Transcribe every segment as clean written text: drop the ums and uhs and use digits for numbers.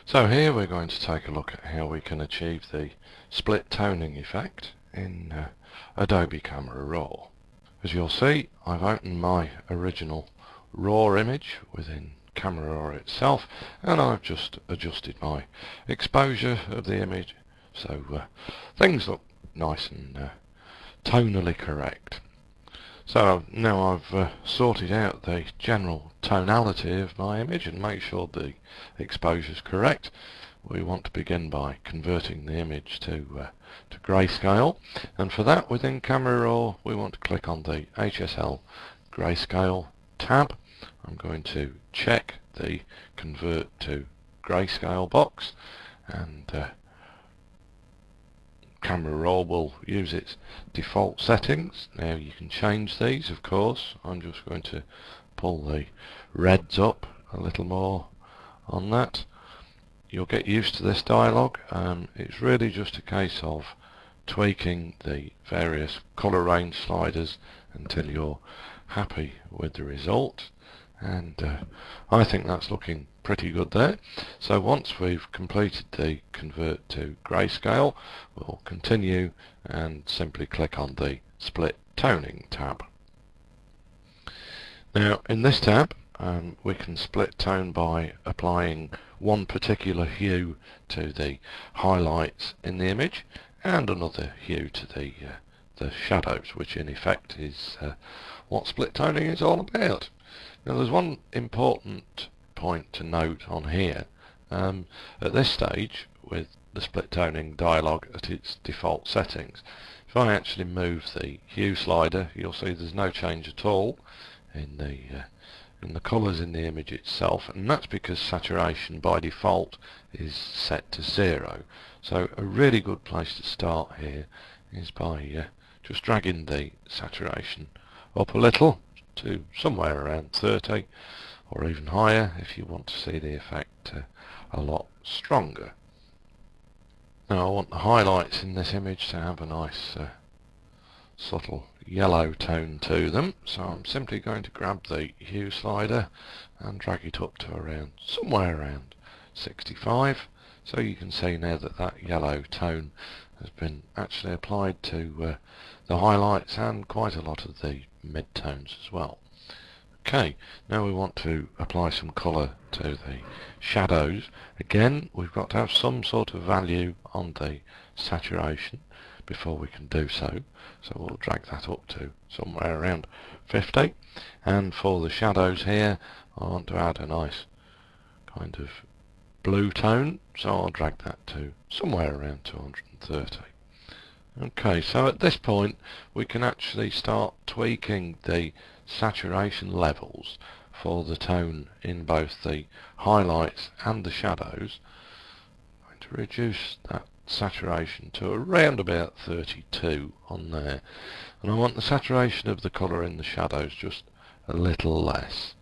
So here we're going to take a look at how we can achieve the split toning effect in Adobe Camera Raw. As you'll see, I've opened my original RAW image within Camera Raw itself, and I've just adjusted my exposure of the image so things look nice and tonally correct. So now I've sorted out the general tonality of my image and make sure the exposure is correct. We want to begin by converting the image to grayscale, and for that within Camera Raw we want to click on the HSL Grayscale tab. I'm going to check the Convert to Grayscale box, and Camera Raw will use its default settings. Now you can change these, of course. I'm just going to pull the reds up a little more on that. You'll get used to this dialog. It's really just a case of tweaking the various color range sliders until you're happy with the result, and I think that's looking pretty good there. So once we've completed the Convert to Grayscale, we'll continue and simply click on the Split Toning tab. Now in this tab we can split tone by applying one particular hue to the highlights in the image and another hue to the shadows, which in effect is what split toning is all about. Now there's one important point to note on here. At this stage, with the split toning dialog at its default settings, if I actually move the hue slider, you'll see there's no change at all in the colours in the image itself, and that's because saturation by default is set to 0. So a really good place to start here is by just dragging the saturation up a little to somewhere around 30, or even higher if you want to see the effect a lot stronger. Now I want the highlights in this image to have a nice subtle yellow tone to them, so I'm simply going to grab the hue slider and drag it up to somewhere around 65, so you can see now that that yellow tone has been actually applied to the highlights and quite a lot of the mid-tones as well. Okay, now we want to apply some colour to the shadows. Again, we've got to have some sort of value on the saturation before we can do so. So we'll drag that up to somewhere around 50. And for the shadows here, I want to add a nice kind of blue tone, so I'll drag that to somewhere around 230. Okay, so at this point we can actually start tweaking the saturation levels for the tone in both the highlights and the shadows. I'm going to reduce that saturation to around about 32 on there, and I want the saturation of the colour in the shadows just a little less,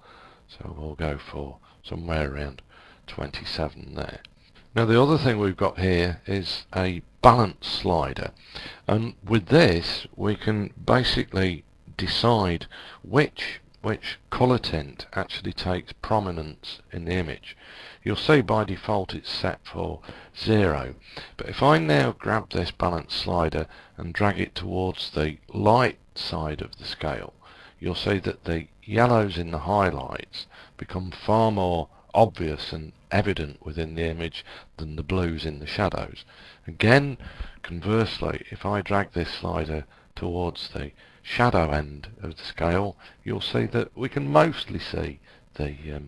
so we'll go for somewhere around 27 there. Now the other thing we've got here is a balance slider, and with this we can basically decide which colour tint actually takes prominence in the image. You'll see by default it's set for 0, but if I now grab this balance slider and drag it towards the light side of the scale, you'll see that the yellows in the highlights become far more obvious and evident within the image than the blues in the shadows. Again, conversely, if I drag this slider towards the shadow end of the scale, you'll see that we can mostly see the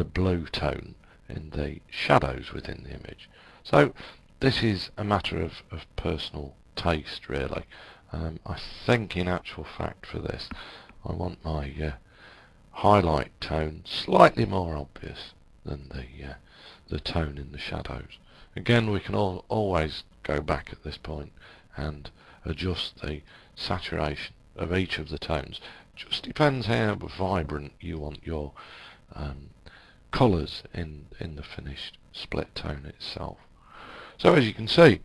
blue tone in the shadows within the image. So this is a matter of personal taste, really. I think in actual fact for this I want my highlight tone slightly more obvious than the tone in the shadows. Again, we can always go back at this point and adjust the saturation of each of the tones. Just depends how vibrant you want your colours in the finished split tone itself. So as you can see,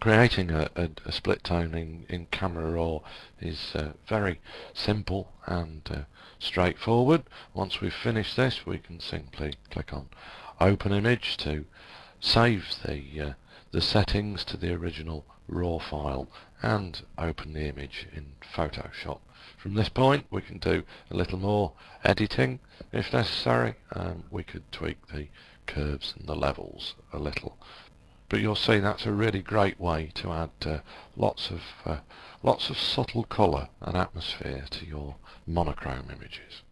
creating a split tone in Camera Raw is very simple and straightforward. Once we've finished this, we can simply click on Open Image to save the settings to the original RAW file and open the image in Photoshop. From this point we can do a little more editing if necessary. We could tweak the curves and the levels a little, but you'll see that's a really great way to add lots of subtle colour and atmosphere to your monochrome images.